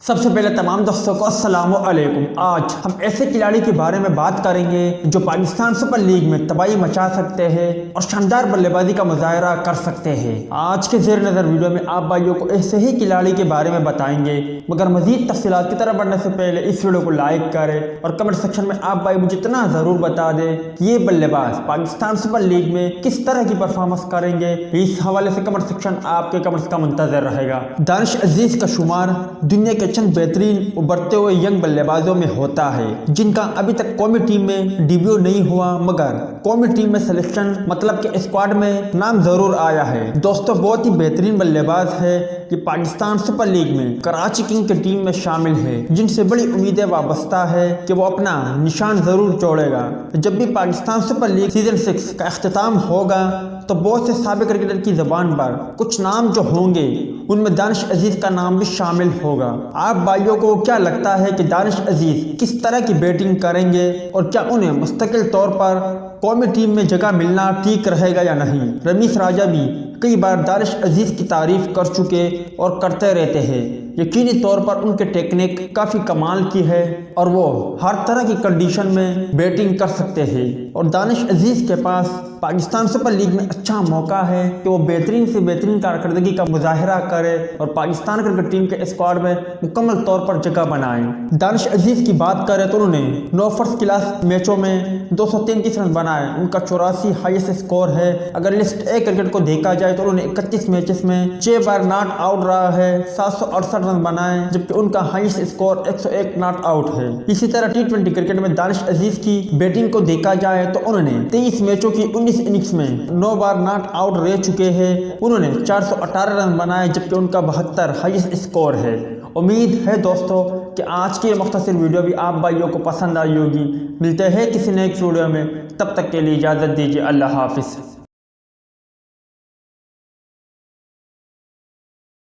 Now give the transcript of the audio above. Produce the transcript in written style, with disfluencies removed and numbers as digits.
سب سے پہلے تمام دوستوں کو السلام علیکم۔ آج ہم ایسے کھلاڑی کے بارے میں بات کریں گے جو پاکستان سپر لیگ میں تباہی مچا سکتے ہیں اور شاندار بلے بازی کا مظاہرہ کر سکتے ہیں۔ آج کے زیر نظر ویڈیو میں آپ بھائیوں کو ایسے ہی کھلاڑی کے بارے میں بتائیں گے، مگر مزید تفصیلات کی طرف بڑھنے سے پہلے اس ویڈیو کو لائک کریں اور کمنٹ سیکشن میں آپ بھائی مجھے اتنا ضرور بتا دیں کہ یہ بلے باز پاکستان سپر لیگ میں کس طرح کی پرفارمنس کریں گے۔ اس حوالے سے کمنٹ سیکشن آپ کے کمنٹس کا منتظر رہے گا۔ دانش عزیز کا شمار دنیا کے چند بہترین ابھرتے ہوئے ینگ بلے بازوں میں ہوتا ہے جن کا ابھی تک قومی ٹیم میں ڈیبیو نہیں ہوا، مگر قومی ٹیم میں سلیکشن مطلب کہ اسکواڈ میں نام ضرور آیا ہے۔ دوستو بہت ہی بہترین بلے باز ہے کہ پاکستان سپر لیگ میں کراچی کنگ کی ٹیم میں شامل ہے، جن سے بڑی امیدیں وابستہ ہے کہ وہ اپنا نشان ضرور چھوڑے گا۔ جب بھی پاکستان سپر لیگ سیزن 6 کا اختتام ہوگا تو بہت سے سابق کرکٹر کی زبان پر کچھ نام جو ہوں گے ان میں دانش عزیز کا نام بھی شامل ہوگا۔ آپ بھائیوں کو کیا لگتا ہے کہ دانش عزیز کس طرح کی بیٹنگ کریں گے اور کیا انہیں مستقل طور پر قومی ٹیم میں جگہ ملنا ٹھیک رہے گا یا نہیں؟ رمیش راجہ بھی کئی بار دانش عزیز کی تعریف کر چکے اور کرتے رہتے ہیں۔ یقینی طور پر ان کے ٹیکنک کافی کمال کی ہے اور وہ ہر طرح کی کنڈیشن میں بیٹنگ کر سکتے ہیں، اور دانش عزیز کے پاس پاکستان سپر لیگ میں اچھا موقع ہے کہ وہ بہترین سے بہترین کارکردگی کا مظاہرہ کرے اور پاکستان کرکٹ ٹیم کے اسکواڈ میں مکمل طور پر جگہ بنائیں۔ دانش عزیز کی بات کریں تو انہوں نے 9 فرسٹ کلاس میچوں میں 233 رن بنائے، ان کا 84 ہائیسٹ اسکور ہے۔ اگر لسٹ اے کرکٹ کو دیکھا جائے تو انہوں نے 31 میچز میں 6 بار ناٹ آؤٹ رہا ہے، 768 رن بنائے، جبکہ ان کا ہائیسٹ اسکور 101 ناٹ آؤٹ ہے۔ اسی طرح T20 کرکٹ میں دانش عزیز کی بیٹنگ کو دیکھا جائے تو انہوں نے 23 میچوں کی 19 اننگز میں 9 بار ناٹ آؤٹ رہ چکے ہیں، انہوں نے 418 رن بنائے، جبکہ ان کا 72 ہائیسٹ اسکور ہے۔ امید ہے دوستو کہ آج کی یہ مختصر ویڈیو بھی آپ بھائیوں کو پسند آئی ہوگی۔ ملتے ہیں کسی نیکسٹ ویڈیو میں، تب تک کے لیے اجازت دیجیے۔ اللہ حافظ۔